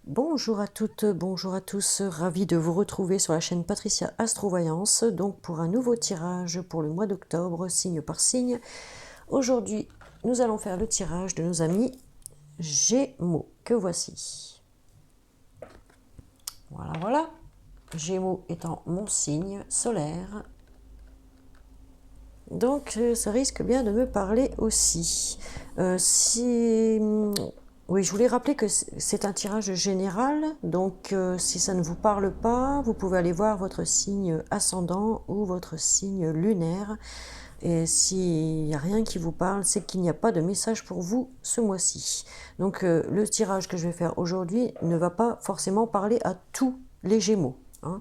Bonjour à toutes, bonjour à tous, ravi de vous retrouver sur la chaîne Patricia Astrovoyance, donc pour un nouveau tirage pour le mois d'octobre, signe par signe. Aujourd'hui, nous allons faire le tirage de nos amis Gémeaux, que voici. Voilà, voilà. Gémeaux étant mon signe solaire. Donc, ça risque bien de me parler aussi. Oui, je voulais rappeler que c'est un tirage général, donc si ça ne vous parle pas, vous pouvez aller voir votre signe ascendant ou votre signe lunaire. Et s'il n'y a rien qui vous parle, c'est qu'il n'y a pas de message pour vous ce mois-ci. Donc le tirage que je vais faire aujourd'hui ne va pas forcément parler à tous les Gémeaux, hein.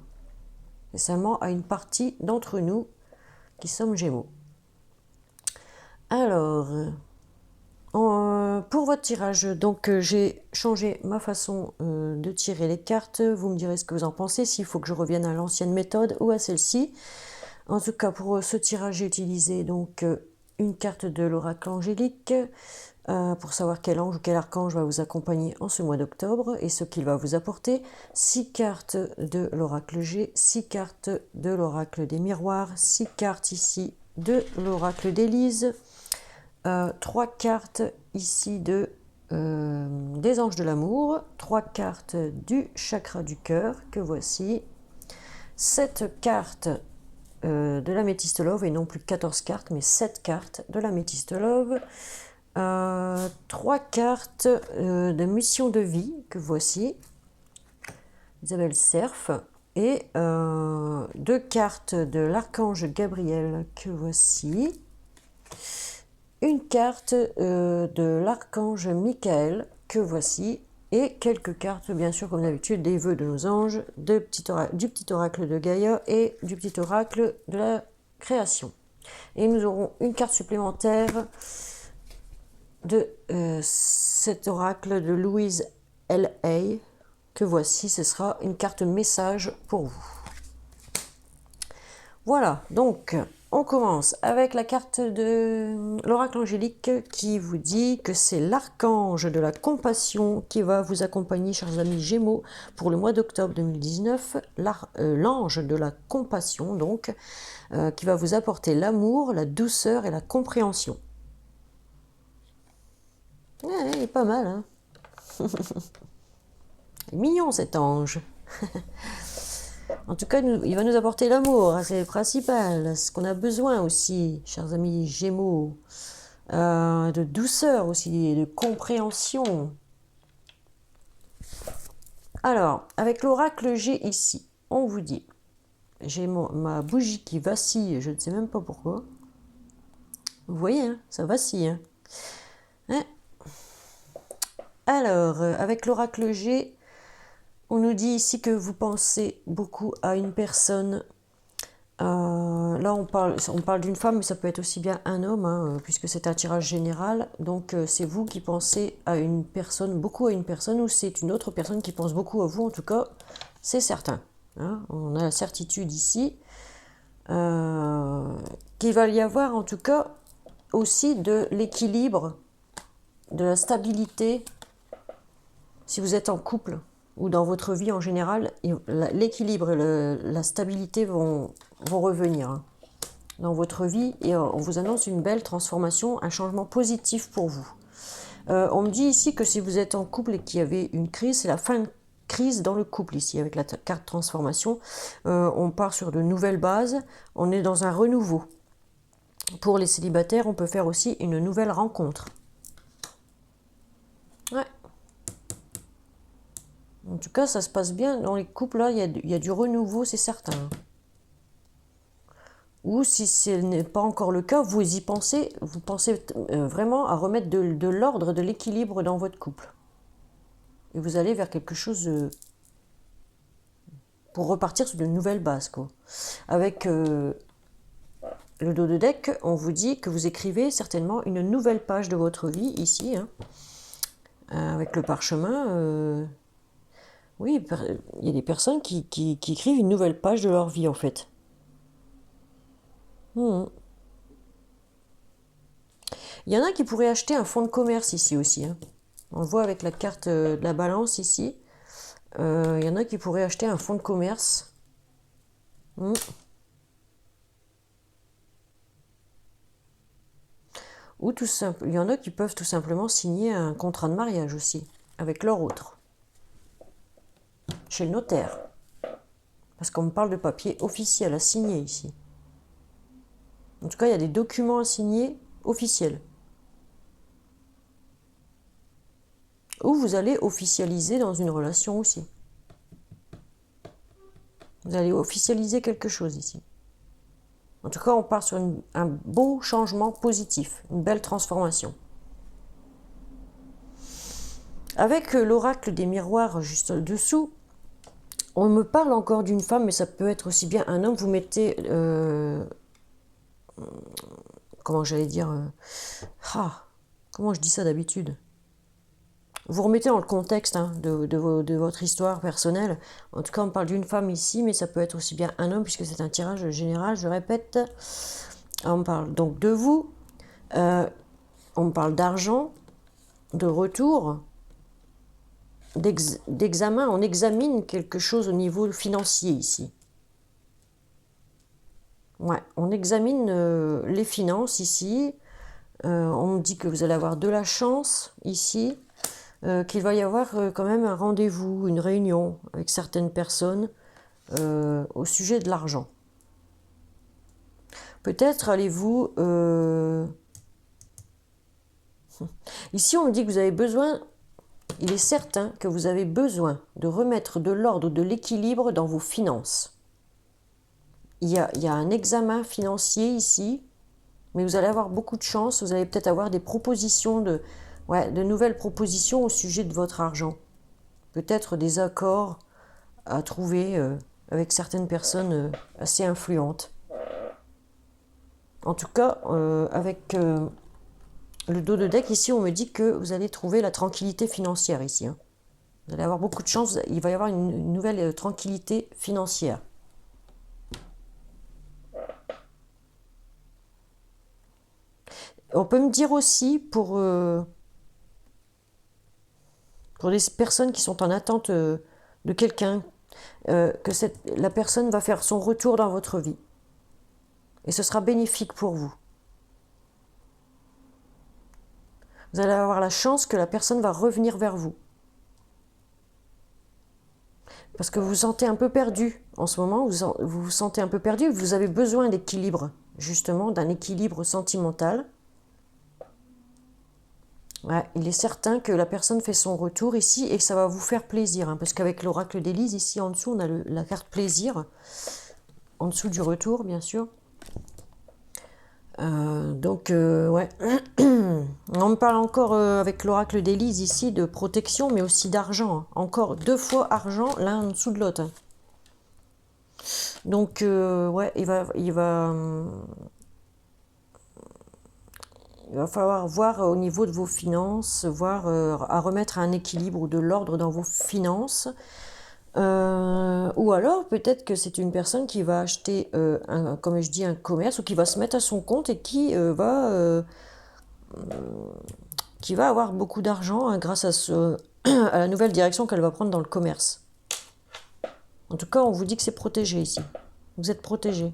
C'est seulement à une partie d'entre nous qui sommes Gémeaux. Alors, pour votre tirage, donc j'ai changé ma façon de tirer les cartes. Vous me direz ce que vous en pensez, s'il faut que je revienne à l'ancienne méthode ou à celle-ci. En tout cas, pour ce tirage, j'ai utilisé donc une carte de l'oracle angélique pour savoir quel ange ou quel archange va vous accompagner en ce mois d'octobre et ce qu'il va vous apporter. 6 cartes de l'oracle G, 6 cartes de l'oracle des miroirs, 6 cartes ici de l'oracle d'Élise. 3 cartes ici des anges de l'amour, 3 cartes du chakra du cœur que voici, 7 cartes de l'améthyste love, et non plus 14 cartes, mais 7 cartes de l'améthyste love, 3 cartes de mission de vie que voici, Isabelle Cerf, et 2 cartes de l'archange Gabriel que voici, une carte de l'archange Michael que voici, et quelques cartes bien sûr comme d'habitude des vœux de nos anges, du petit oracle de Gaïa et du petit oracle de la création. Et nous aurons une carte supplémentaire de cet oracle de Louise L.A. que voici, ce sera une carte message pour vous. Voilà, donc on commence avec la carte de l'oracle angélique qui vous dit que c'est l'archange de la compassion qui va vous accompagner, chers amis Gémeaux, pour le mois d'octobre 2019. L'ange de la compassion, donc, qui va vous apporter l'amour, la douceur et la compréhension. Ouais, il est pas mal, hein. Il est mignon cet ange. En tout cas, il va nous apporter l'amour, c'est le principal, ce qu'on a besoin aussi, chers amis Gémeaux. De douceur aussi, de compréhension. Alors, avec l'oracle G ici, on vous dit, j'ai ma bougie qui vacille, je ne sais même pas pourquoi. Vous voyez, hein, ça vacille. Hein. Alors, avec l'oracle G, on nous dit ici que vous pensez beaucoup à une personne. Là, on parle d'une femme, mais ça peut être aussi bien un homme, hein, puisque c'est un tirage général. Donc, c'est vous qui pensez à une personne, beaucoup à une personne, ou c'est une autre personne qui pense beaucoup à vous. En tout cas, c'est certain, hein. On a la certitude ici qu'il va y avoir, en tout cas, aussi de l'équilibre, de la stabilité. Si vous êtes en couple ou dans votre vie en général, l'équilibre et la stabilité vont revenir, hein, dans votre vie, et on vous annonce une belle transformation, un changement positif pour vous. On me dit ici que si vous êtes en couple et qu'il y avait une crise, c'est la fin de crise dans le couple ici, avec la carte transformation. On part sur de nouvelles bases, on est dans un renouveau. Pour les célibataires, on peut faire aussi une nouvelle rencontre. Ouais. En tout cas, ça se passe bien dans les couples, là, il y a du renouveau, c'est certain. Ou si ce n'est pas encore le cas, vous y pensez, vous pensez vraiment à remettre de l'ordre, de l'équilibre dans votre couple. Et vous allez vers quelque chose pour repartir sur de nouvelles bases, quoi. Avec le dos de deck, on vous dit que vous écrivez certainement une nouvelle page de votre vie, ici, hein, avec le parchemin. Oui, il y a des personnes qui écrivent une nouvelle page de leur vie, en fait. Il y en a qui pourraient acheter un fonds de commerce ici aussi, hein. On le voit avec la carte de la balance ici. Il y en a qui pourraient acheter un fonds de commerce. Ou tout simple, il y en a qui peuvent tout simplement signer un contrat de mariage aussi, avec leur autre, chez le notaire. Parce qu'on me parle de papier officiel à signer ici. En tout cas, il y a des documents à signer officiels. Ou vous allez officialiser dans une relation aussi. Vous allez officialiser quelque chose ici. En tout cas, on part sur un beau changement positif, une belle transformation. Avec l'oracle des miroirs juste dessous, on me parle encore d'une femme, mais ça peut être aussi bien un homme. Vous mettez... comment j'allais dire comment je dis ça d'habitude? Vous remettez dans le contexte de votre histoire personnelle. En tout cas, on parle d'une femme ici, mais ça peut être aussi bien un homme, puisque c'est un tirage général, je répète. On parle donc de vous. On parle d'argent, de retour, d'examen. On examine quelque chose au niveau financier ici. Ouais, on examine les finances ici. On me dit que vous allez avoir de la chance ici. Qu'il va y avoir quand même un rendez-vous, une réunion avec certaines personnes au sujet de l'argent. Peut-être allez-vous... Ici, on me dit que vous avez besoin... Il est certain que vous avez besoin de remettre de l'ordre, de l'équilibre dans vos finances. Il y a un examen financier ici, mais vous allez avoir beaucoup de chance. Vous allez peut-être avoir des propositions de nouvelles propositions au sujet de votre argent. Peut-être des accords à trouver avec certaines personnes assez influentes. En tout cas, avec le dos de deck, ici, on me dit que vous allez trouver la tranquillité financière ici. Vous allez avoir beaucoup de chance, il va y avoir une nouvelle tranquillité financière. On peut me dire aussi, pour des personnes qui sont en attente de quelqu'un, que la personne va faire son retour dans votre vie. Et ce sera bénéfique pour vous. Vous allez avoir la chance que la personne va revenir vers vous. Parce que vous vous sentez un peu perdu en ce moment, vous vous sentez un peu perdu, vous avez besoin d'équilibre, justement, d'un équilibre sentimental. Ouais, il est certain que la personne fait son retour ici et que ça va vous faire plaisir. Parce qu'avec l'oracle d'Élise, ici en dessous, on a la carte plaisir. En dessous du retour, bien sûr. Ouais. On me parle encore avec l'oracle d'Élise ici de protection, mais aussi d'argent. Encore 2 fois argent, l'un en dessous de l'autre. Donc, ouais, il va falloir voir au niveau de vos finances, voir à remettre un équilibre ou de l'ordre dans vos finances. Ou alors peut-être que c'est une personne qui va acheter, comme je dis, un commerce ou qui va se mettre à son compte et qui va avoir beaucoup d'argent grâce à à la nouvelle direction qu'elle va prendre dans le commerce. En tout cas, on vous dit que c'est protégé ici. Vous êtes protégé.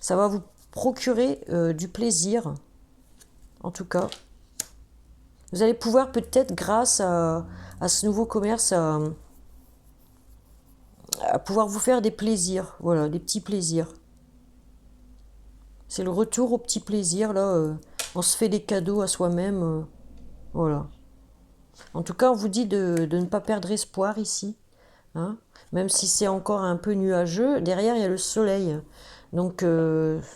Ça va vous procurer du plaisir, en tout cas. Vous allez pouvoir peut-être, grâce à ce nouveau commerce, à pouvoir vous faire des plaisirs, voilà, des petits plaisirs. C'est le retour aux petits plaisirs, là, on se fait des cadeaux à soi-même, voilà. En tout cas, on vous dit de ne pas perdre espoir ici, hein, même si c'est encore un peu nuageux, derrière il y a le soleil, donc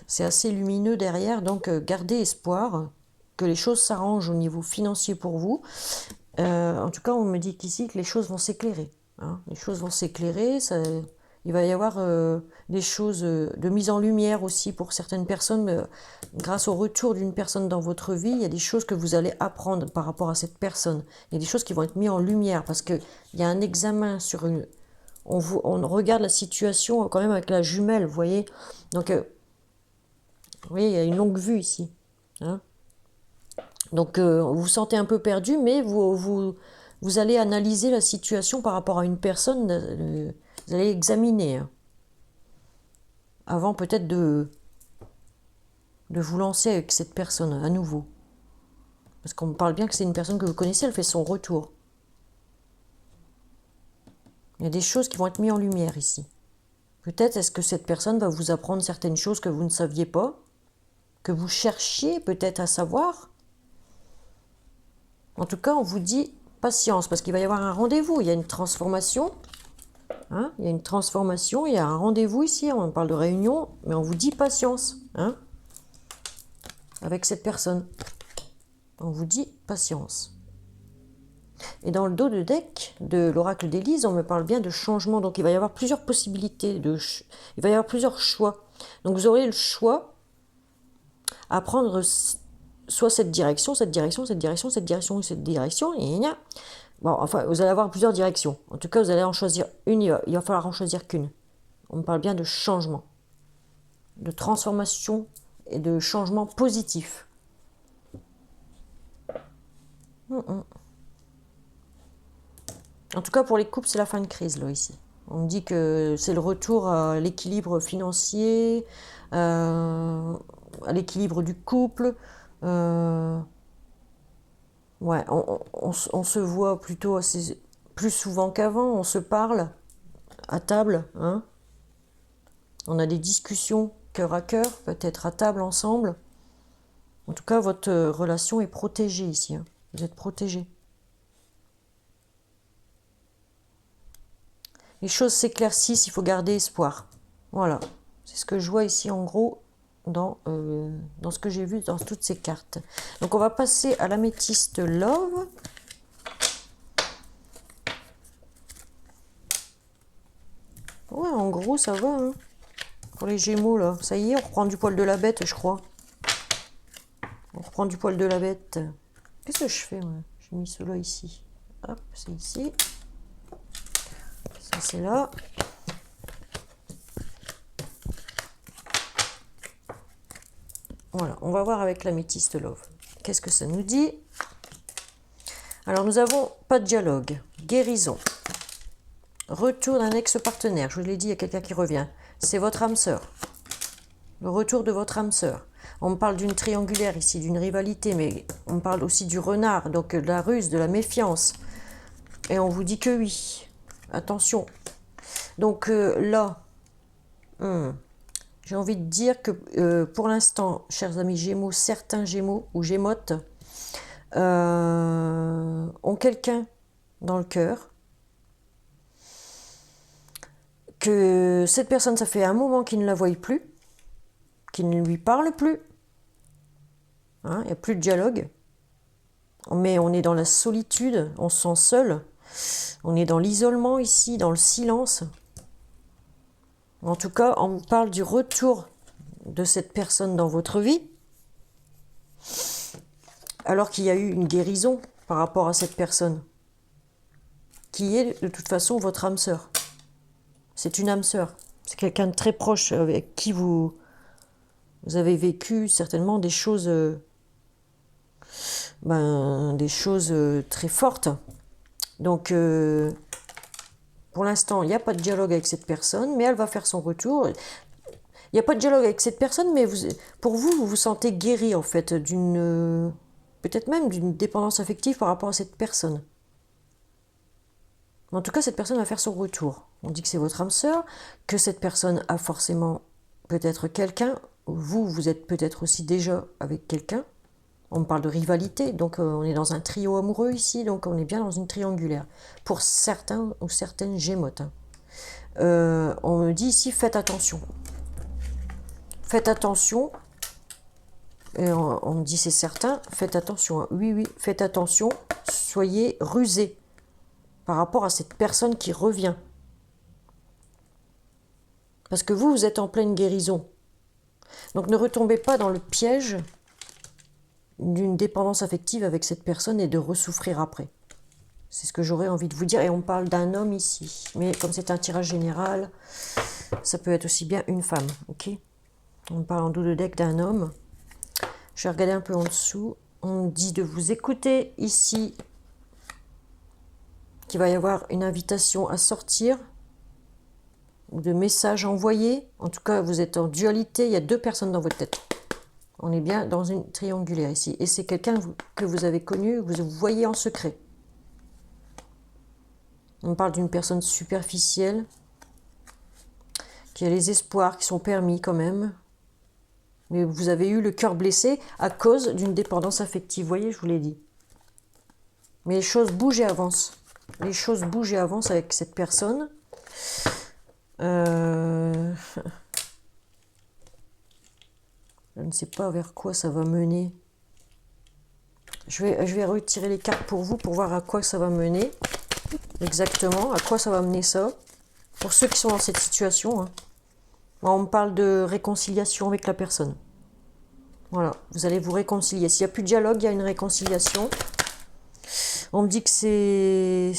c'est assez lumineux derrière, donc gardez espoir que les choses s'arrangent au niveau financier pour vous. En tout cas, on me dit qu'ici que les choses vont s'éclairer. Hein. Les choses vont s'éclairer, il va y avoir des choses de mise en lumière aussi pour certaines personnes. Grâce au retour d'une personne dans votre vie, il y a des choses que vous allez apprendre par rapport à cette personne. Il y a des choses qui vont être mises en lumière parce qu'il y a un examen sur une... On regarde la situation quand même avec la jumelle, vous voyez. Donc, vous voyez, il y a une longue vue ici. Hein. Donc, vous vous sentez un peu perdu, mais vous vous allez analyser la situation par rapport à une personne, vous allez examiner, hein, avant peut-être de vous lancer avec cette personne à nouveau. Parce qu'on me parle bien que c'est une personne que vous connaissez, elle fait son retour. Il y a des choses qui vont être mises en lumière ici. Peut-être est-ce que cette personne va vous apprendre certaines choses que vous ne saviez pas, que vous cherchiez peut-être à savoir. En tout cas, on vous dit patience, parce qu'il va y avoir un rendez-vous, il y a une transformation. Hein, il y a une transformation, il y a un rendez-vous ici, on parle de réunion, mais on vous dit patience, hein, avec cette personne. On vous dit patience. Et dans le dos de deck de l'oracle d'Élise, on me parle bien de changement. Donc il va y avoir plusieurs possibilités, il va y avoir plusieurs choix. Donc vous aurez le choix à prendre soit cette direction, cette direction, cette direction, cette direction ou cette direction. Et bon, enfin, vous allez avoir plusieurs directions. En tout cas, vous allez en choisir une, il va falloir en choisir qu'une. On me parle bien de changement, de transformation et de changement positif. En tout cas, pour les couples, c'est la fin de crise, là, ici. On me dit que c'est le retour à l'équilibre financier, à l'équilibre du couple. Ouais, on se voit plutôt plus souvent qu'avant, on se parle à table, hein. On a des discussions cœur à cœur, peut-être à table ensemble. En tout cas, votre relation est protégée ici, hein. Vous êtes protégés. Les choses s'éclaircissent, il faut garder espoir. Voilà, c'est ce que je vois ici en gros dans ce que j'ai vu dans toutes ces cartes. Donc on va passer à l'améthyste Love. Ouais, en gros ça va, hein. Pour les Gémeaux là, ça y est, on reprend du poil de la bête, je crois. On reprend du poil de la bête. Qu'est-ce que je fais, moi? J'ai mis cela ici. Hop, c'est ici. Ça c'est là. Voilà, on va voir avec l'améthyste Love. Qu'est-ce que ça nous dit? Alors nous avons pas de dialogue, guérison, retour d'un ex-partenaire. Je vous l'ai dit, il y a quelqu'un qui revient. C'est votre âme sœur. Le retour de votre âme sœur. On me parle d'une triangulaire ici, d'une rivalité, mais on me parle aussi du renard, donc de la ruse, de la méfiance. Et on vous dit que oui. Attention. Donc là, j'ai envie de dire que pour l'instant, chers amis Gémeaux, certains Gémeaux ou Gémotes ont quelqu'un dans le cœur. Que cette personne, ça fait un moment qu'il ne la voit plus, qu'il ne lui parle plus. Hein, il n'y a plus de dialogue. Mais on est dans la solitude, on se sent seul. On est dans l'isolement ici, dans le silence. En tout cas, on vous parle du retour de cette personne dans votre vie, alors qu'il y a eu une guérison par rapport à cette personne, qui est de toute façon votre âme sœur. C'est une âme sœur. C'est quelqu'un de très proche avec qui vous avez vécu certainement des choses, très fortes. Donc, pour l'instant, il n'y a pas de dialogue avec cette personne, mais elle va faire son retour. Il n'y a pas de dialogue avec cette personne, mais pour vous, vous vous sentez guéri, en fait, peut-être même d'une dépendance affective par rapport à cette personne. En tout cas, cette personne va faire son retour. On dit que c'est votre âme sœur, que cette personne a forcément peut-être quelqu'un. Vous êtes peut-être aussi déjà avec quelqu'un. On me parle de rivalité, donc on est dans un trio amoureux ici, donc on est bien dans une triangulaire. Pour certains ou certaines Gémotes. On me dit ici, faites attention. Faites attention. Et on me dit, c'est certain, faites attention. Oui, oui, faites attention. Soyez rusés par rapport à cette personne qui revient. Parce que vous êtes en pleine guérison. Donc ne retombez pas dans le piège d'une dépendance affective avec cette personne et de ressouffrir après. C'est ce que j'aurais envie de vous dire. Et on parle d'un homme ici. Mais comme c'est un tirage général, ça peut être aussi bien une femme. Ok ? On parle en dos de deck d'un homme. Je vais regarder un peu en dessous. On dit de vous écouter ici. qu'il va y avoir une invitation à sortir, ou de messages envoyés. En tout cas, vous êtes en dualité, il y a 2 personnes dans votre tête. On est bien dans une triangulaire ici. Et c'est quelqu'un que vous avez connu, que vous voyez en secret. On parle d'une personne superficielle, qui a les espoirs qui sont permis quand même. Mais vous avez eu le cœur blessé à cause d'une dépendance affective. Vous voyez, je vous l'ai dit. Mais les choses bougent et avancent. Les choses bougent et avancent avec cette personne. Je ne sais pas vers quoi ça va mener. Je vais retirer les cartes pour vous, pour voir à quoi ça va mener. Exactement, à quoi ça va mener ça. Pour ceux qui sont dans cette situation. Hein. On me parle de réconciliation avec la personne. Voilà, vous allez vous réconcilier. S'il n'y a plus de dialogue, il y a une réconciliation. On me dit que c'est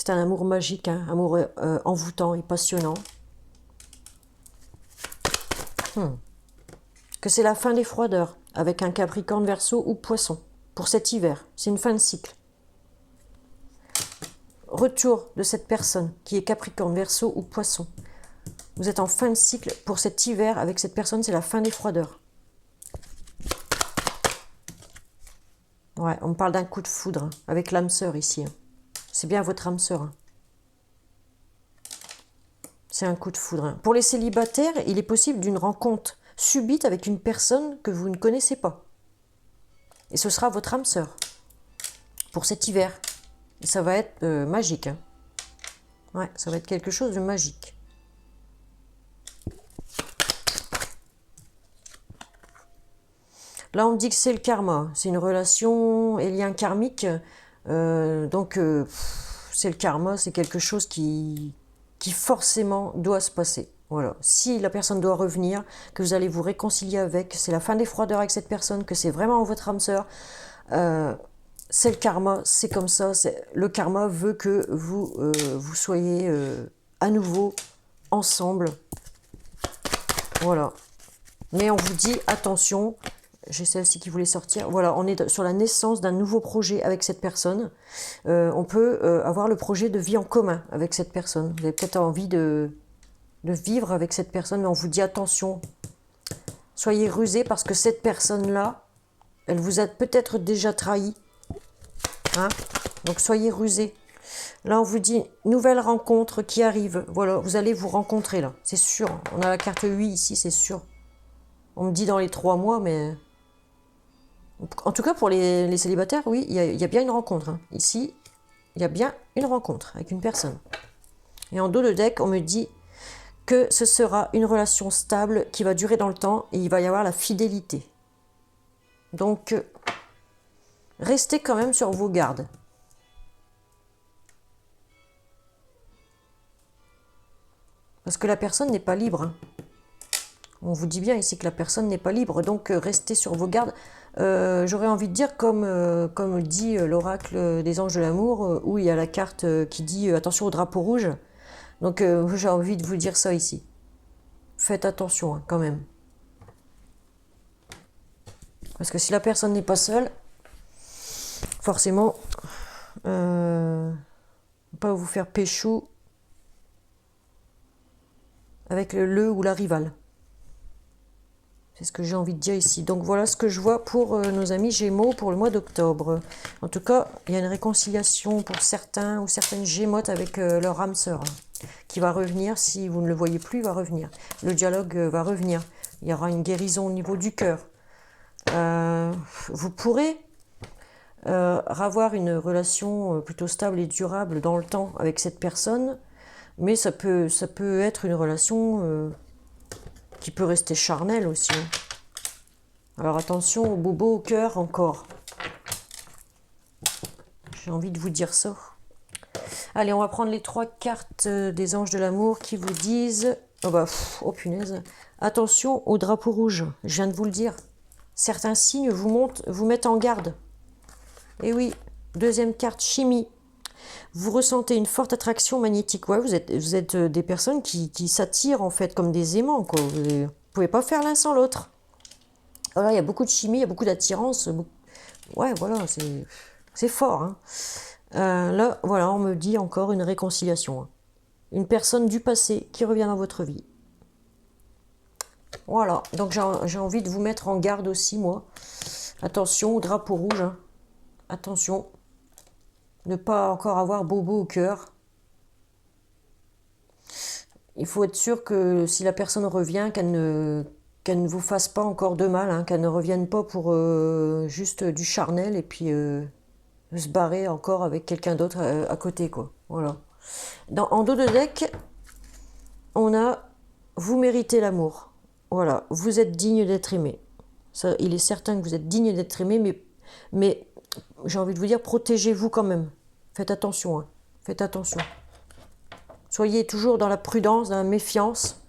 un amour magique, hein, amour envoûtant et passionnant. Que c'est la fin des froideurs, avec un Capricorne, Verseau ou Poisson, pour cet hiver. C'est une fin de cycle. Retour de cette personne qui est Capricorne, Verseau ou Poisson. Vous êtes en fin de cycle pour cet hiver avec cette personne, c'est la fin des froideurs. Ouais, on me parle d'un coup de foudre hein, avec l'âme sœur ici. Hein. C'est bien votre âme sœur. Hein. C'est un coup de foudre. Hein. Pour les célibataires, il est possible d'une rencontre subite avec une personne que vous ne connaissez pas. Et ce sera votre âme sœur pour cet hiver. Et ça va être magique. Hein. Ouais, ça va être quelque chose de magique. Là, on me dit que c'est le karma. C'est une relation et lien karmique. Donc, c'est le karma. C'est quelque chose qui forcément doit se passer. Voilà. Si la personne doit revenir, que vous allez vous réconcilier avec, c'est la fin des froideurs avec cette personne, que c'est vraiment votre âme sœur. C'est le karma, c'est comme ça. Le karma veut que vous soyez à nouveau ensemble. Voilà. Mais on vous dit, attention, j'ai celle-ci qui voulait sortir. Voilà, on est sur la naissance d'un nouveau projet avec cette personne. On peut avoir le projet de vie en commun avec cette personne. Vous avez peut-être envie de vivre avec cette personne, mais on vous dit, attention, soyez rusés parce que cette personne-là, elle vous a peut-être déjà trahi. Hein? Donc soyez rusés. Là, on vous dit, nouvelle rencontre qui arrive. Voilà, vous allez vous rencontrer là, c'est sûr. On a la carte 8 ici, c'est sûr. On me dit dans les 3 mois, mais... En tout cas, pour les célibataires, oui, il y a bien une rencontre. Hein. Ici, il y a bien une rencontre avec une personne. Et en dos de deck, on me dit que ce sera une relation stable qui va durer dans le temps et il va y avoir la fidélité. Donc, restez quand même sur vos gardes. Parce que la personne n'est pas libre. Hein. On vous dit bien ici que la personne n'est pas libre, donc restez sur vos gardes. J'aurais envie de dire, comme dit l'oracle des anges de l'amour, où il y a la carte qui dit attention au drapeau rouge. Donc j'ai envie de vous dire ça ici. Faites attention hein, quand même. Parce que si la personne n'est pas seule, forcément, pas vous faire péchou avec le ou la rivale. C'est ce que j'ai envie de dire ici. Donc voilà ce que je vois pour nos amis Gémeaux pour le mois d'octobre. En tout cas, il y a une réconciliation pour certains ou certaines Gémeaux avec leur âme sœur qui va revenir. Si vous ne le voyez plus, il va revenir. Le dialogue va revenir. Il y aura une guérison au niveau du cœur. Vous pourrez avoir une relation plutôt stable et durable dans le temps avec cette personne, mais ça peut être une relation... qui peut rester charnel aussi. Alors attention au bobo au cœur encore. J'ai envie de vous dire ça. Allez, on va prendre les 3 cartes des anges de l'amour qui vous disent... Oh punaise. Attention au drapeau rouge, je viens de vous le dire. Certains signes vous mettent en garde. Et oui, deuxième carte, chimie. Vous ressentez une forte attraction magnétique. Ouais, vous êtes des personnes qui s'attirent en fait comme des aimants. Quoi. Vous ne pouvez pas faire l'un sans l'autre. Voilà, il y a beaucoup de chimie, il y a beaucoup d'attirance. Ouais, voilà, c'est fort. Hein. Là, voilà, on me dit encore une réconciliation, hein. Une personne du passé qui revient dans votre vie. Voilà, donc j'ai envie de vous mettre en garde aussi, moi. Attention au drapeau rouge, hein. Attention. Ne pas encore avoir bobo au cœur. Il faut être sûr que si la personne revient, qu'elle ne vous fasse pas encore de mal, hein, qu'elle ne revienne pas pour juste du charnel et puis se barrer encore avec quelqu'un d'autre à côté, quoi. Voilà. En dos de deck, on a vous méritez l'amour. Voilà, vous êtes digne d'être aimé. Ça, il est certain que vous êtes digne d'être aimé, mais j'ai envie de vous dire, protégez-vous quand même. Faites attention, hein. Faites attention. Soyez toujours dans la prudence, dans la méfiance.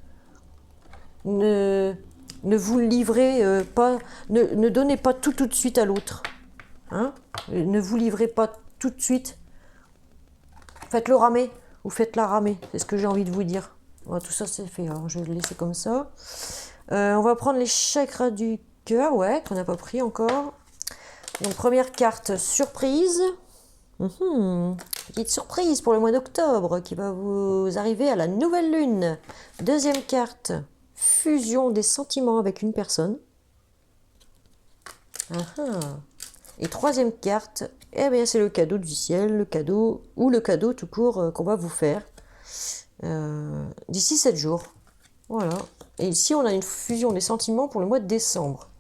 Ne vous livrez pas, ne donnez pas tout de suite à l'autre. Hein, ne vous livrez pas tout de suite. Faites-le ramer ou faites-la ramer. C'est ce que j'ai envie de vous dire. Voilà, tout ça c'est fait. Alors, je vais le laisser comme ça. On va prendre les chakras du cœur, ouais, qu'on n'a pas pris encore. Donc première carte, surprise. Petite surprise pour le mois d'octobre qui va vous arriver à la nouvelle lune. Deuxième carte, fusion des sentiments avec une personne. Et troisième carte, eh bien c'est le cadeau du ciel, le cadeau ou le cadeau tout court qu'on va vous faire d'ici 7 jours. Voilà. Et ici on a une fusion des sentiments pour le mois de décembre.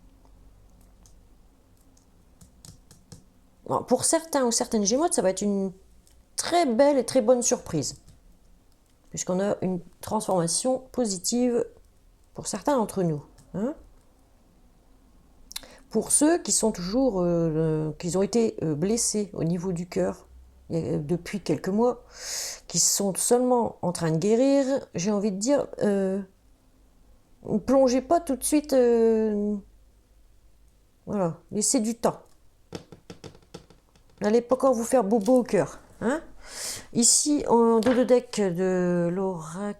Alors, pour certains ou certaines Gémeaux, ça va être une très belle et très bonne surprise. Puisqu'on a une transformation positive pour certains d'entre nous. Hein, pour ceux qui sont toujours, qui ont été blessés au niveau du cœur depuis quelques mois, qui sont seulement en train de guérir, j'ai envie de dire, ne plongez pas tout de suite, voilà, laissez du temps. N'allez pas encore vous faire bobo au cœur. Hein, ici, en dos de deck de l'oracle,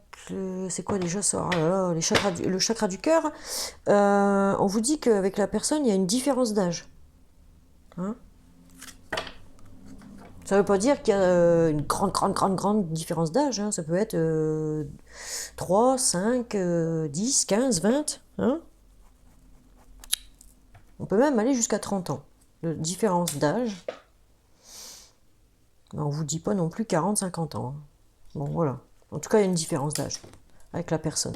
c'est quoi déjà ça? Oh là là, le chakra du cœur. On vous dit qu'avec la personne, il y a une différence d'âge. Hein, ça ne veut pas dire qu'il y a une grande différence d'âge. Hein. Ça peut être 3, 5, 10, 15, 20. Hein, on peut même aller jusqu'à 30 ans de différence d'âge. On ne vous dit pas non plus 40, 50 ans. Bon, voilà. En tout cas, il y a une différence d'âge avec la personne.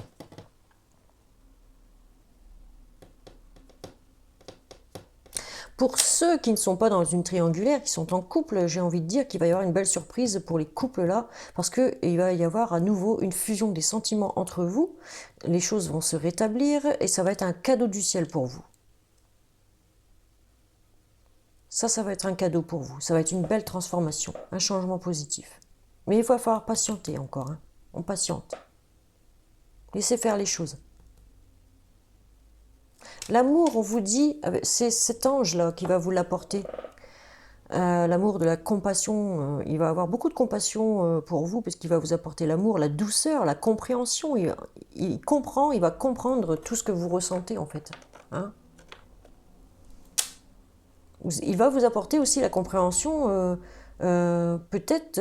Pour ceux qui ne sont pas dans une triangulaire, qui sont en couple, j'ai envie de dire qu'il va y avoir une belle surprise pour les couples là, parce qu'il va y avoir à nouveau une fusion des sentiments entre vous. Les choses vont se rétablir et ça va être un cadeau du ciel pour vous. Ça va être un cadeau pour vous. Ça va être une belle transformation, un changement positif. Mais il va falloir patienter encore. Hein. On patiente. Laissez faire les choses. L'amour, on vous dit, c'est cet ange-là qui va vous l'apporter. L'amour de la compassion, il va avoir beaucoup de compassion pour vous, parce qu'il va vous apporter l'amour, la douceur, la compréhension. Il comprend, il va comprendre tout ce que vous ressentez, en fait. Hein, il va vous apporter aussi la compréhension, peut-être,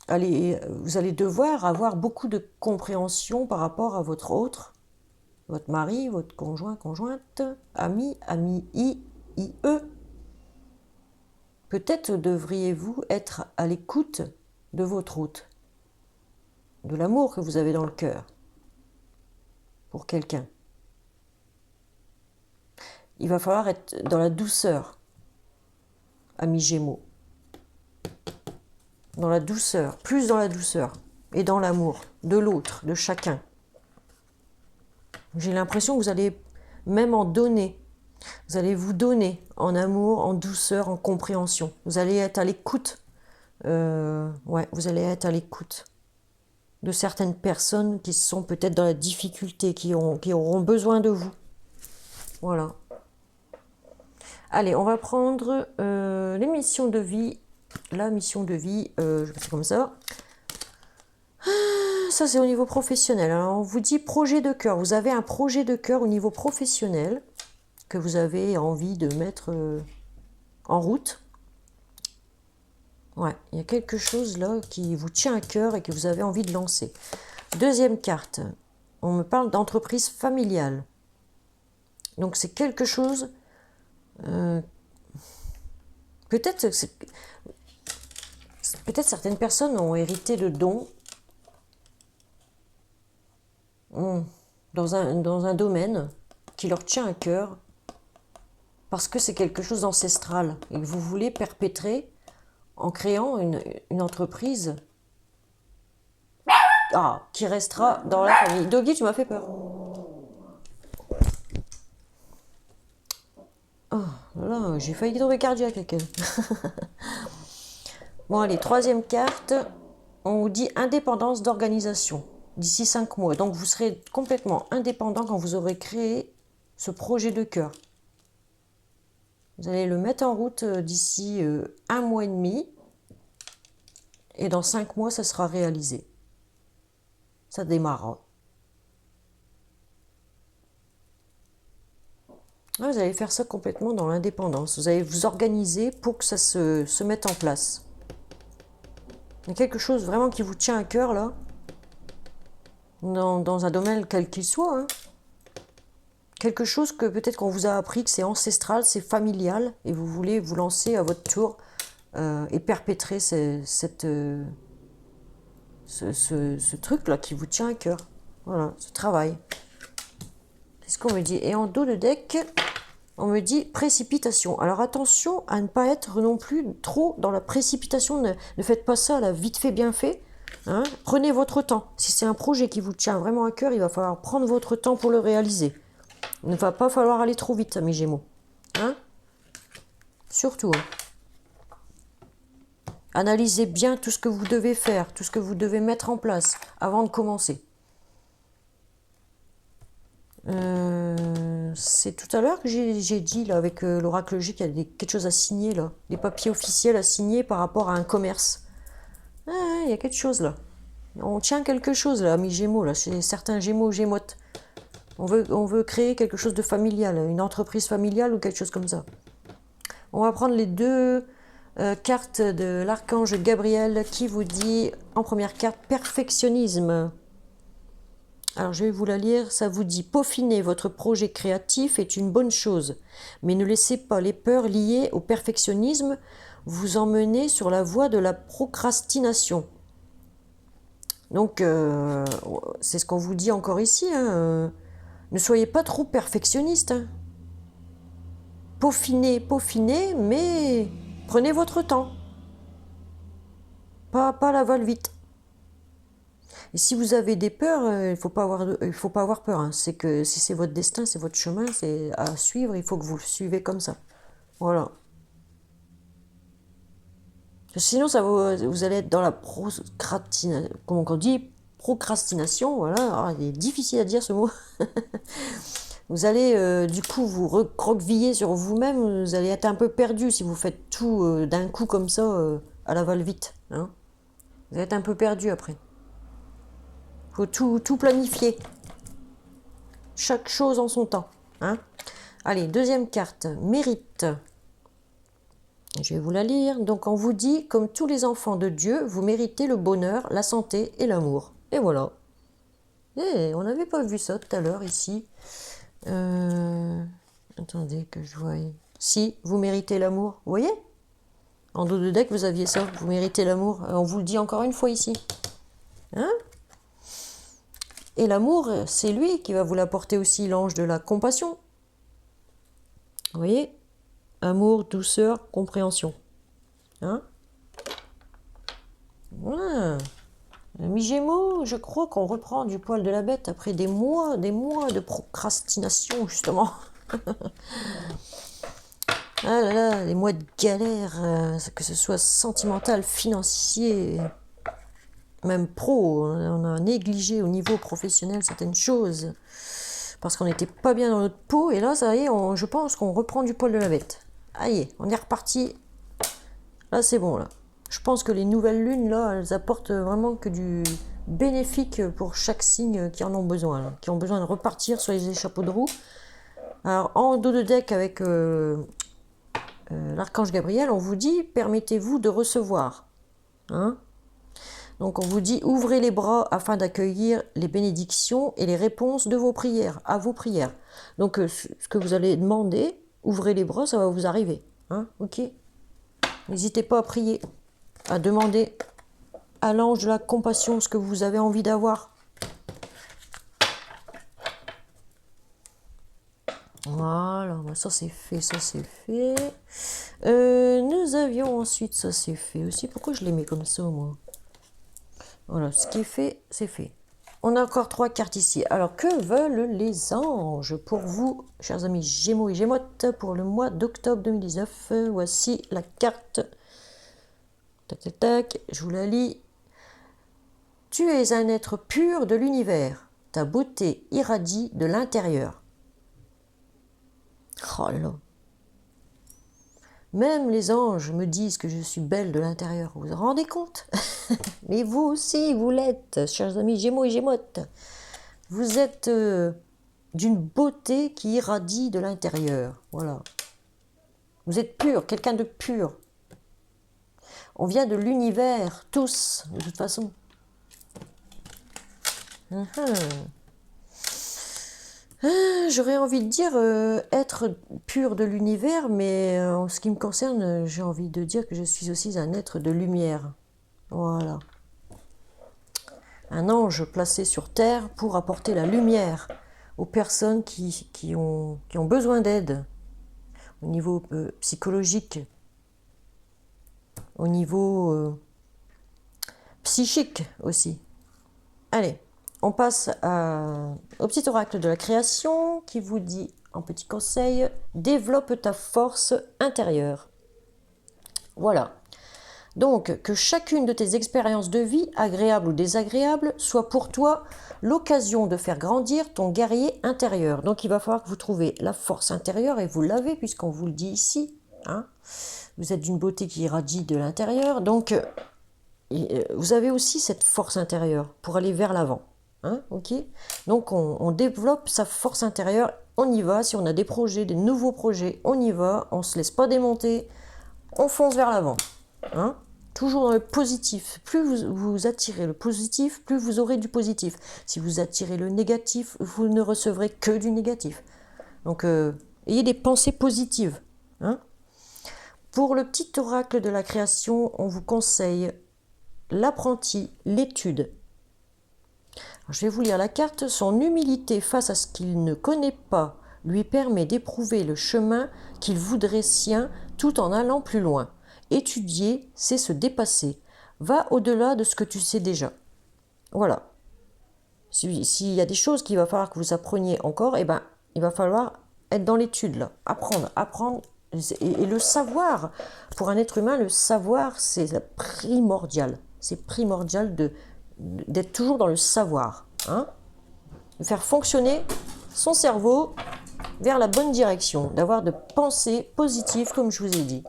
vous allez devoir avoir beaucoup de compréhension par rapport à votre autre, votre mari, votre conjoint, conjointe, ami, IE. Peut-être devriez-vous être à l'écoute de votre hôte, de l'amour que vous avez dans le cœur pour quelqu'un. Il va falloir être dans la douceur, ami Gémeaux. Dans la douceur, plus dans la douceur et dans l'amour de l'autre, de chacun. J'ai l'impression que vous allez même en donner. Vous allez vous donner en amour, en douceur, en compréhension. Vous allez être à l'écoute. Vous allez être à l'écoute de certaines personnes qui sont peut-être dans la difficulté, qui auront besoin de vous. Voilà. Allez, on va prendre les missions de vie. La mission de vie, je vais faire comme ça. Ça, c'est au niveau professionnel. Alors, on vous dit projet de cœur. Vous avez un projet de cœur au niveau professionnel que vous avez envie de mettre en route. Ouais, il y a quelque chose là qui vous tient à cœur et que vous avez envie de lancer. Deuxième carte, on me parle d'entreprise familiale. Donc c'est quelque chose, peut-être certaines personnes ont hérité de dons dans un domaine qui leur tient à cœur parce que c'est quelque chose d'ancestral et que vous voulez perpétrer en créant une entreprise qui restera dans la famille. Doggy, tu m'as fait peur. Oh là, j'ai failli tomber cardiaque avec elle. Bon, allez, troisième carte. On vous dit indépendance d'organisation d'ici 5 mois. Donc, vous serez complètement indépendant quand vous aurez créé ce projet de cœur. Vous allez le mettre en route d'ici 1 mois et demi. Et dans 5 mois, ça sera réalisé. Ça démarrera. Vous allez faire ça complètement dans l'indépendance. Vous allez vous organiser pour que ça se mette en place. Il y a quelque chose vraiment qui vous tient à cœur là, dans un domaine quel qu'il soit. Hein. Quelque chose que peut-être qu'on vous a appris que c'est ancestral, c'est familial, et vous voulez vous lancer à votre tour et perpétrer ce truc là qui vous tient à cœur. Voilà, ce travail. C'est ce qu'on me dit. Et en dos de deck, on me dit précipitation. Alors attention à ne pas être non plus trop dans la précipitation. Ne faites pas ça là, vite fait, bien fait. Hein. Prenez votre temps. Si c'est un projet qui vous tient vraiment à cœur, il va falloir prendre votre temps pour le réaliser. Il ne va pas falloir aller trop vite, mes Gémeaux. Hein. Surtout. Hein. Analysez bien tout ce que vous devez faire, tout ce que vous devez mettre en place avant de commencer. C'est tout à l'heure que j'ai dit là, avec l'oracle G qu'il y a quelque chose à signer là, des papiers officiels à signer par rapport à un commerce. Il y a quelque chose là. On tient quelque chose là, amis Gémeaux, là, chez certains Gémeaux, Gémotes. On veut créer quelque chose de familial, une entreprise familiale ou quelque chose comme ça. On va prendre les deux cartes de l'archange Gabriel qui vous dit en première carte perfectionnisme. Alors je vais vous la lire, ça vous dit « Peaufiner votre projet créatif est une bonne chose, mais ne laissez pas les peurs liées au perfectionnisme vous emmener sur la voie de la procrastination. » Donc c'est ce qu'on vous dit encore ici, hein, ne soyez pas trop perfectionniste. Hein. Peaufinez, mais prenez votre temps. Pas la vol vite. Et si vous avez des peurs, il faut pas avoir peur. Hein. C'est que si c'est votre destin, c'est votre chemin, c'est à suivre, il faut que vous le suivez comme ça. Voilà. Sinon, vous allez être dans la procrastination, comment on dit, procrastination, voilà. Il est difficile à dire ce mot. Vous allez du coup vous recroqueviller sur vous-même, vous allez être un peu perdu si vous faites tout d'un coup comme ça à la va-vite. Hein. Vous allez être un peu perdu après. Faut tout planifier. Chaque chose en son temps. Hein. Allez, deuxième carte, mérite. Je vais vous la lire. Donc on vous dit, comme tous les enfants de Dieu, vous méritez le bonheur, la santé et l'amour. Et voilà. On n'avait pas vu ça tout à l'heure ici. Attendez que je voie. Si, vous méritez l'amour. Vous voyez? En dos de deck, vous aviez ça. Vous méritez l'amour. On vous le dit encore une fois ici. Hein? Et l'amour, c'est lui qui va vous l'apporter aussi, l'ange de la compassion. Vous voyez? Amour, douceur, compréhension. Hein? Voilà. Mes Gémeaux, je crois qu'on reprend du poil de la bête après des mois de procrastination, justement. Ah là là, des mois de galère, que ce soit sentimental, financier, même pro. On a négligé au niveau professionnel certaines choses parce qu'on n'était pas bien dans notre peau. Et là, ça y est, je pense qu'on reprend du poil de la bête. Allez, on est reparti. Là, c'est bon, là. Je pense que les nouvelles lunes, là, elles apportent vraiment que du bénéfique pour chaque signe qui en ont besoin, là, qui ont besoin de repartir sur les échappeaux de roue. Alors, en dos de deck avec l'archange Gabriel, on vous dit, permettez-vous de recevoir. Hein? Donc on vous dit, ouvrez les bras afin d'accueillir les bénédictions et les réponses de vos prières, à vos prières. Donc ce que vous allez demander, ouvrez les bras, ça va vous arriver. Hein? Ok? N'hésitez pas à prier, à demander à l'ange de la compassion ce que vous avez envie d'avoir. Voilà, ça c'est fait, ça c'est fait. Nous avions ensuite, ça c'est fait aussi. Pourquoi je les mets comme ça, moi? Voilà, ce qui est fait, c'est fait. On a encore 3 cartes ici. Alors, que veulent les anges pour vous, chers amis Gémeaux et Gémottes, pour le mois d'octobre 2019? Voici la carte. Tac, tac, tac, je vous la lis. Tu es un être pur de l'univers. Ta beauté irradie de l'intérieur. Oh là. Même les anges me disent que je suis belle de l'intérieur. Vous vous rendez compte? Mais vous aussi, vous l'êtes, chers amis Gémeaux et Gémottes. Vous êtes d'une beauté qui irradie de l'intérieur. Voilà. Vous êtes pur, quelqu'un de pur. On vient de l'univers, tous, de toute façon. J'aurais envie de dire être pur de l'univers, mais en ce qui me concerne, j'ai envie de dire que je suis aussi un être de lumière. Voilà. Un ange placé sur terre pour apporter la lumière aux personnes qui ont besoin d'aide au niveau psychologique, au niveau psychique aussi. Allez, on passe au petit oracle de la création qui vous dit en petit conseil, développe ta force intérieure. Voilà. Donc, que chacune de tes expériences de vie, agréables ou désagréables, soit pour toi l'occasion de faire grandir ton guerrier intérieur. Donc, il va falloir que vous trouviez la force intérieure, et vous l'avez, puisqu'on vous le dit ici. Hein. Vous êtes d'une beauté qui irradie de l'intérieur. Donc, vous avez aussi cette force intérieure pour aller vers l'avant. Hein, ok. Donc, on développe sa force intérieure. On y va. Si on a des projets, des nouveaux projets, on y va. On ne se laisse pas démonter. On fonce vers l'avant. Hein, toujours dans le positif. Plus vous attirez le positif, plus vous aurez du positif. Si vous attirez le négatif, vous ne recevrez que du négatif. Donc, ayez des pensées positives. Hein. Pour le petit oracle de la création, on vous conseille l'apprenti, l'étude. Je vais vous lire la carte. Son humilité face à ce qu'il ne connaît pas lui permet d'éprouver le chemin qu'il voudrait sien tout en allant plus loin. Étudier, c'est se dépasser. Va au-delà de ce que tu sais déjà. Voilà. S'il y a des choses qu'il va falloir que vous appreniez encore, eh ben, il va falloir être dans l'étude, là. Apprendre. Et le savoir, pour un être humain, le savoir, c'est primordial. C'est primordial d'être toujours dans le savoir. Hein, de faire fonctionner son cerveau vers la bonne direction. D'avoir de pensées positives, comme je vous ai dit.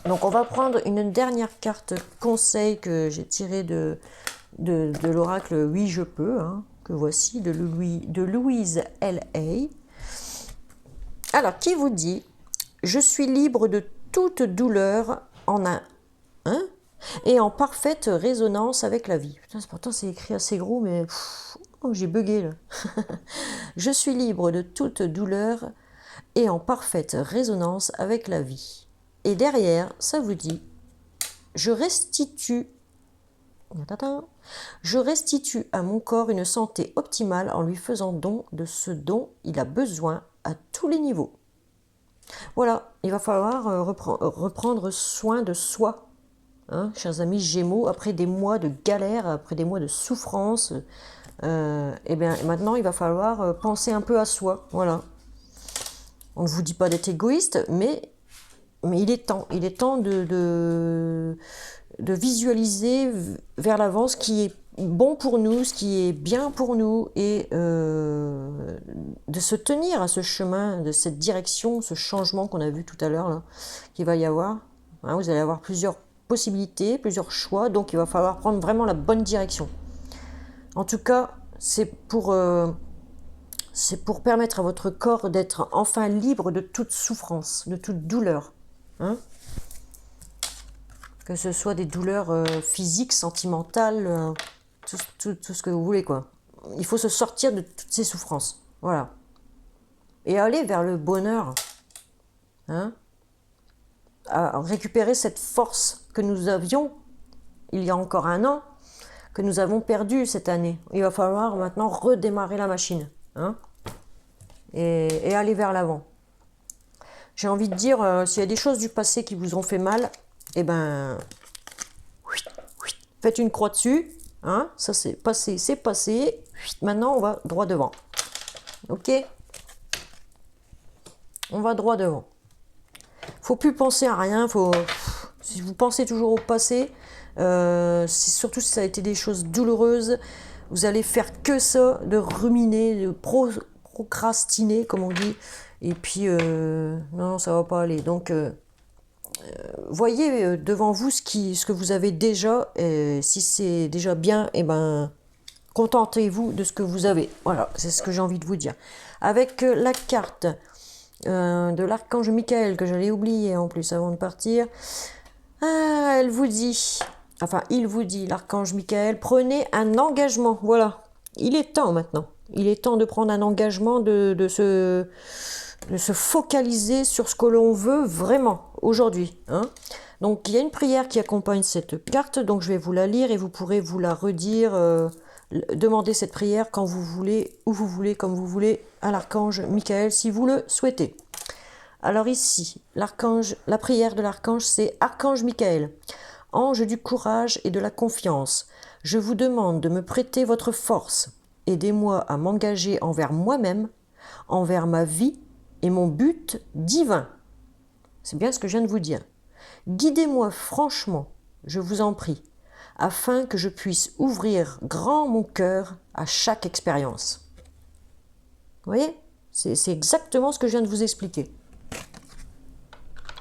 Donc on va prendre une dernière carte conseil que j'ai tirée de l'oracle Oui je peux, hein, que voici, de Louise L.A. Alors, qui vous dit « Je suis libre de toute douleur et en parfaite résonance avec la vie ». Putain, pourtant c'est écrit assez gros, mais j'ai bugué là. Je suis libre de toute douleur et en parfaite résonance avec la vie. Et derrière, ça vous dit, je restitue à mon corps une santé optimale en lui faisant don de ce dont il a besoin à tous les niveaux. Voilà, il va falloir reprendre soin de soi, hein, chers amis Gémeaux, après des mois de galère, après des mois de souffrance. Et bien maintenant, il va falloir penser un peu à soi. Voilà. On ne vous dit pas d'être égoïste, mais il est temps de visualiser vers l'avant ce qui est bon pour nous, ce qui est bien pour nous, et de se tenir à ce chemin, de cette direction, ce changement qu'on a vu tout à l'heure, qu'il va y avoir. Hein, vous allez avoir plusieurs possibilités, plusieurs choix, donc il va falloir prendre vraiment la bonne direction. En tout cas, c'est pour permettre à votre corps d'être enfin libre de toute souffrance, de toute douleur. Hein, Que ce soit des douleurs physiques, sentimentales, tout ce que vous voulez, quoi. Il faut se sortir de toutes ces souffrances. Voilà. Et aller vers le bonheur. Hein, à récupérer cette force que nous avions il y a encore un an, que nous avons perdue cette année. Il va falloir maintenant redémarrer la machine. Hein, et aller vers l'avant. J'ai envie de dire, s'il y a des choses du passé qui vous ont fait mal, eh ben, faites une croix dessus. Hein, ça c'est passé, c'est passé. Maintenant, on va droit devant. Ok? On va droit devant. Faut plus penser à rien. Si vous pensez toujours au passé, surtout si ça a été des choses douloureuses, vous allez faire que ça, de ruminer, de procrastiner, comme on dit. Et puis, non, ça va pas aller. Donc, voyez devant vous ce que vous avez déjà. Et si c'est déjà bien, eh ben, contentez-vous de ce que vous avez. Voilà, c'est ce que j'ai envie de vous dire. Avec la carte de l'archange Michael, que j'allais oublier en plus avant de partir. Elle vous dit, enfin il vous dit, l'archange Michael, prenez un engagement. Voilà, il est temps maintenant. Il est temps de prendre un engagement, de se focaliser sur ce que l'on veut vraiment aujourd'hui. Hein. Donc il y a une prière qui accompagne cette carte, donc je vais vous la lire et vous pourrez vous la redire. Demandez cette prière quand vous voulez, où vous voulez, comme vous voulez, à l'archange Michael, si vous le souhaitez. Alors ici, la prière de l'archange, c'est « Archange Michael, ange du courage et de la confiance, je vous demande de me prêter votre force. Aidez-moi à m'engager envers moi-même, envers ma vie et mon but divin. » C'est bien ce que je viens de vous dire. « Guidez-moi franchement, je vous en prie, afin que je puisse ouvrir grand mon cœur à chaque expérience. » Vous voyez, c'est exactement ce que je viens de vous expliquer.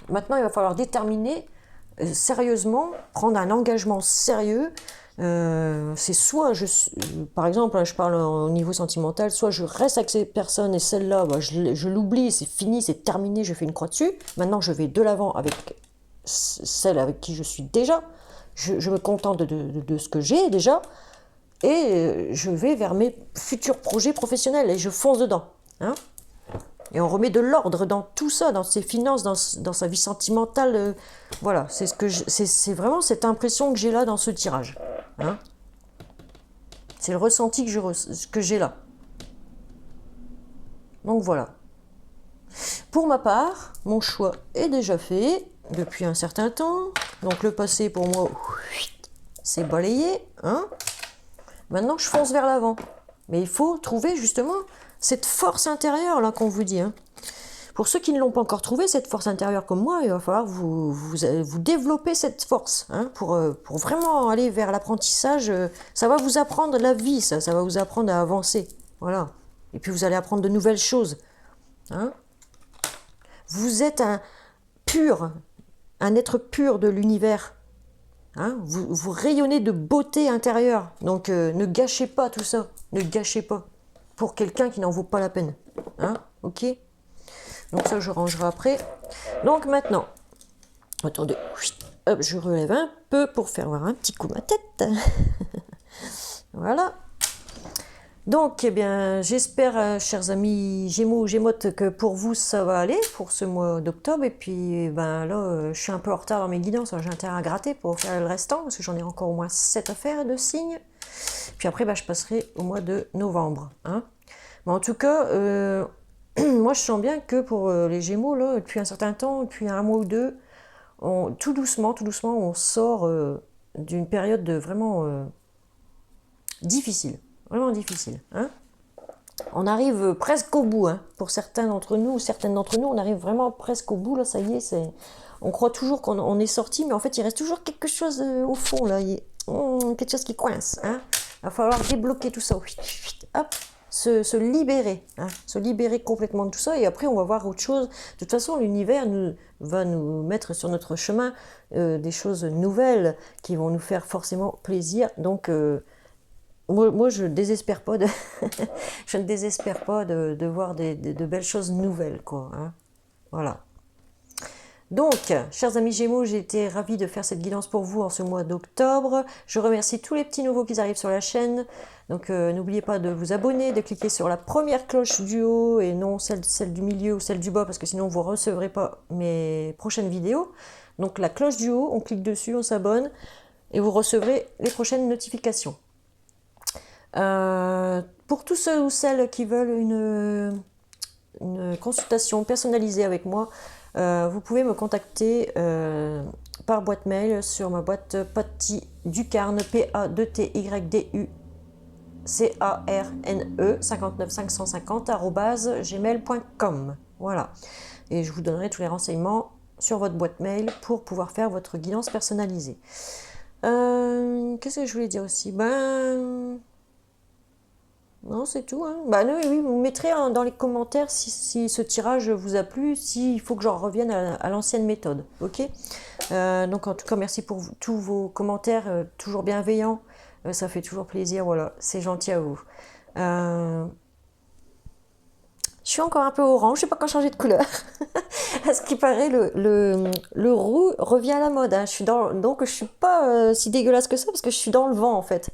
Maintenant, il va falloir déterminer sérieusement, prendre un engagement sérieux. C'est soit, par exemple, je parle au niveau sentimental, soit je reste avec cette personne et celle-là, bah, je l'oublie, c'est fini, c'est terminé, je fais une croix dessus. Maintenant, je vais de l'avant avec celle avec qui je suis déjà. Je me contente de ce que j'ai déjà et je vais vers mes futurs projets professionnels et je fonce dedans. Hein, et on remet de l'ordre dans tout ça, dans ses finances, dans sa vie sentimentale. Voilà, c'est vraiment cette impression que j'ai là dans ce tirage. Hein, c'est le ressenti que j'ai là. Donc voilà. Pour ma part, mon choix est déjà fait depuis un certain temps. Donc le passé pour moi, c'est balayé. Hein, maintenant, je fonce vers l'avant. Mais il faut trouver justement cette force intérieure là qu'on vous dit. Hein. Pour ceux qui ne l'ont pas encore trouvé, cette force intérieure comme moi, il va falloir vous développer cette force. Hein, pour vraiment aller vers l'apprentissage. Ça va vous apprendre la vie, ça va vous apprendre à avancer. Voilà. Et puis vous allez apprendre de nouvelles choses. Hein. Vous êtes un être pur de l'univers. Hein, vous rayonnez de beauté intérieure. Donc ne gâchez pas tout ça. Ne gâchez pas. Pour quelqu'un qui n'en vaut pas la peine. Hein, ok? Donc ça, je rangerai après. Donc maintenant, attendez, hop, je relève un peu pour faire voir un petit coup ma tête. Voilà. Donc, eh bien, j'espère, chers amis Gémeaux ou Gémotes, que pour vous, ça va aller pour ce mois d'octobre. Et puis, ben là, je suis un peu en retard dans mes guidances. J'ai intérêt à gratter pour faire le restant, parce que j'en ai encore au moins 7 à faire de signes. Puis après, ben, je passerai au mois de novembre. Hein. Mais en tout cas, moi, je sens bien que pour les Gémeaux, là, depuis un certain temps, depuis un mois ou deux, tout doucement, on sort d'une période vraiment difficile. Vraiment difficile. Hein, on arrive presque au bout. Hein. Pour certains d'entre nous, certaines d'entre nous, on arrive vraiment presque au bout. Là, ça y est, on croit toujours qu'on est sorti, mais en fait, il reste toujours quelque chose au fond. Là. Quelque chose qui coince. Hein. Il va falloir débloquer tout ça. Hop, se libérer. Hein. Se libérer complètement de tout ça. Et après, on va voir autre chose. De toute façon, l'univers va nous mettre sur notre chemin des choses nouvelles qui vont nous faire forcément plaisir. Donc, moi, je désespère pas je ne désespère pas de voir de belles choses nouvelles, quoi. Hein. Voilà. Donc, chers amis Gémeaux, j'ai été ravie de faire cette guidance pour vous en ce mois d'octobre. Je remercie tous les petits nouveaux qui arrivent sur la chaîne. Donc, n'oubliez pas de vous abonner, de cliquer sur la première cloche du haut et non celle du milieu ou celle du bas parce que sinon vous ne recevrez pas mes prochaines vidéos. Donc, la cloche du haut, on clique dessus, on s'abonne et vous recevrez les prochaines notifications. Pour tous ceux ou celles qui veulent une consultation personnalisée avec moi, vous pouvez me contacter par boîte mail sur ma boîte Patty Ducarne, P-A-2-T-Y-D-U C-A-R-N-E 59550 @gmail.com. Voilà. Et je vous donnerai tous les renseignements sur votre boîte mail pour pouvoir faire votre guidance personnalisée. Qu'est-ce que je voulais dire aussi? Non, c'est tout. Hein. Oui, vous mettrez dans les commentaires si ce tirage vous a plu, s'il faut que j'en revienne à l'ancienne méthode. Ok. Donc en tout cas, merci pour tous vos commentaires, toujours bienveillants. Ça fait toujours plaisir. Voilà, c'est gentil à vous. Je suis encore un peu orange, je sais pas quand changer de couleur. À ce qui paraît, le roux revient à la mode. Hein. Donc je suis pas si dégueulasse que ça parce que je suis dans le vent en fait.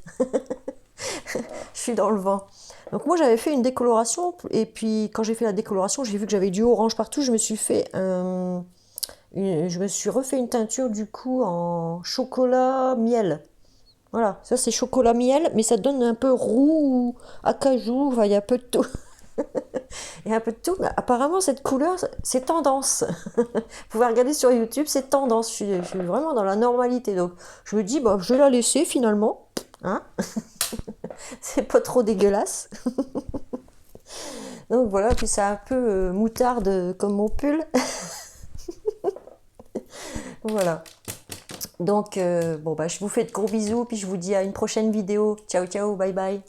Je suis dans le vent. Donc moi j'avais fait une décoloration et puis quand j'ai fait la décoloration, j'ai vu que j'avais du orange partout. Je me suis refait une teinture du coup en chocolat miel. Voilà, ça c'est chocolat miel, mais ça donne un peu roux, acajou, enfin, il y a un peu de tout. Il y a un peu de tout, mais apparemment cette couleur, c'est tendance. Vous pouvez regarder sur YouTube, c'est tendance. Je suis vraiment dans la normalité. Donc je me dis, bah, je vais la laisser finalement. Hein. C'est pas trop dégueulasse. Donc voilà, puis c'est un peu moutarde comme mon pull. Voilà. Donc bon, je vous fais de gros bisous, puis je vous dis à une prochaine vidéo. Ciao, ciao, bye bye.